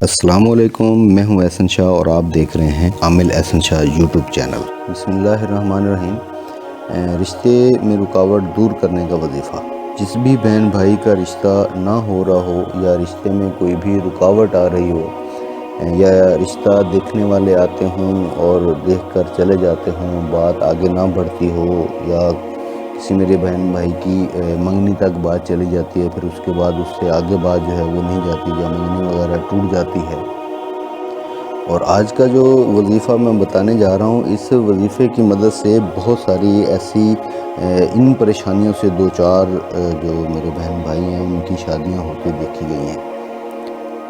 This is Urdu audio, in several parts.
السلام علیکم، میں ہوں احسن شاہ اور آپ دیکھ رہے ہیں عامل احسن شاہ یوٹیوب چینل۔ بسم اللہ الرحمن الرحیم۔ رشتے میں رکاوٹ دور کرنے کا وظیفہ۔ جس بھی بہن بھائی کا رشتہ نہ ہو رہا ہو یا رشتے میں کوئی بھی رکاوٹ آ رہی ہو یا رشتہ دیکھنے والے آتے ہوں اور دیکھ کر چلے جاتے ہوں، بات آگے نہ بڑھتی ہو یا کسی میرے بہن بھائی کی منگنی تک بات چلی جاتی ہے، پھر اس کے بعد اس سے آگے بات جو ہے وہ نہیں جاتی یا منگنی وغیرہ ٹوٹ جاتی ہے، اور آج کا جو وظیفہ میں بتانے جا رہا ہوں، اس وظیفے کی مدد سے بہت ساری ایسی ان پریشانیوں سے دو چار جو میرے بہن بھائی ہیں ان کی شادیاں ہوتی دیکھی گئی ہیں۔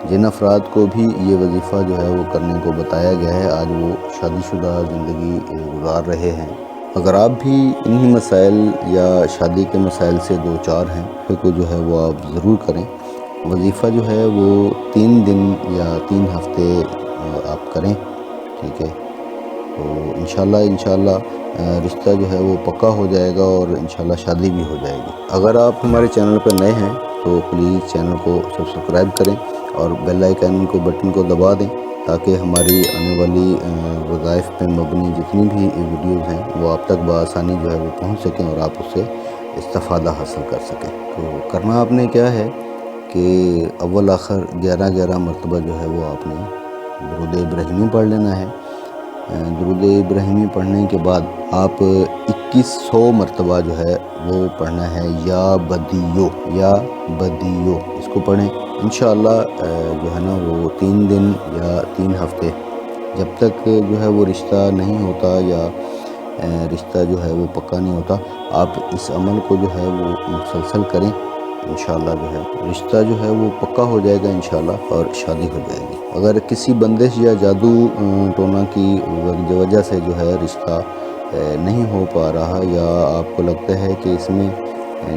جن افراد کو بھی یہ وظیفہ جو ہے وہ کرنے کو بتایا گیا ہے، آج وہ شادی شدہ زندگی گزار رہے ہیں۔ اگر آپ بھی انہی مسائل یا شادی کے مسائل سے دو چار ہیں، پھر کو جو ہے وہ آپ ضرور کریں۔ وظیفہ جو ہے وہ 3 دن یا 3 ہفتے آپ کریں، ٹھیک ہے؟ تو انشاءاللہ رشتہ جو ہے وہ پکا ہو جائے گا اور انشاءاللہ شادی بھی ہو جائے گی۔ اگر آپ ہمارے چینل پر نئے ہیں تو پلیز چینل کو سبسکرائب کریں اور بیل آئیکن کو بٹن کو دبا دیں تاکہ ہماری آنے والی وظائف پہ مبنی جتنی بھی ویڈیوز ہیں وہ آپ تک بآسانی جو ہے وہ پہنچ سکیں اور آپ اس سے استفادہ حاصل کر سکیں۔ تو کرنا آپ نے کیا ہے کہ اول آخر 11 مرتبہ جو ہے وہ آپ نے درود ابراہیمی پڑھ لینا ہے۔ درود ابراہیمی پڑھنے کے بعد آپ 2100 مرتبہ جو ہے وہ پڑھنا ہے یا بدیو، اس کو پڑھیں۔ انشاءاللہ جو ہے نا وہ 3 دن یا 3 ہفتے جب تک جو ہے وہ رشتہ نہیں ہوتا یا رشتہ جو ہے وہ پکا نہیں ہوتا، آپ اس عمل کو جو ہے وہ مسلسل کریں۔ انشاءاللہ جو ہے رشتہ جو ہے وہ پکا ہو جائے گا انشاءاللہ اور شادی ہو جائے گی۔ اگر کسی بندش یا جادو ٹونا کی وجہ سے جو ہے رشتہ نہیں ہو پا رہا یا آپ کو لگتا ہے کہ اس میں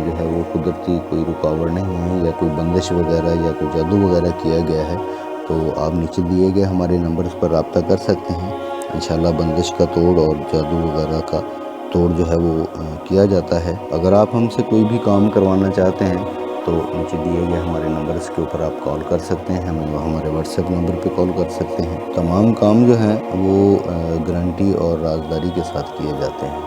جو ہے وہ قدرتی کوئی رکاوٹ نہیں ہے یا کوئی بندش وغیرہ یا کوئی جادو وغیرہ کیا گیا ہے، تو آپ نیچے دیے گئے ہمارے نمبرز پر رابطہ کر سکتے ہیں۔ انشاءاللہ بندش کا توڑ اور جادو وغیرہ کا توڑ جو ہے وہ کیا جاتا ہے۔ اگر آپ ہم سے کوئی بھی کام کروانا چاہتے ہیں تو نیچے دیے گئے ہمارے نمبرز کے اوپر آپ کال کر سکتے ہیں، ہمیں ہمارے واٹس ایپ نمبر پہ کال کر سکتے ہیں۔ تمام کام جو ہیں وہ گارنٹی اور رازداری کے ساتھ کیے جاتے ہیں۔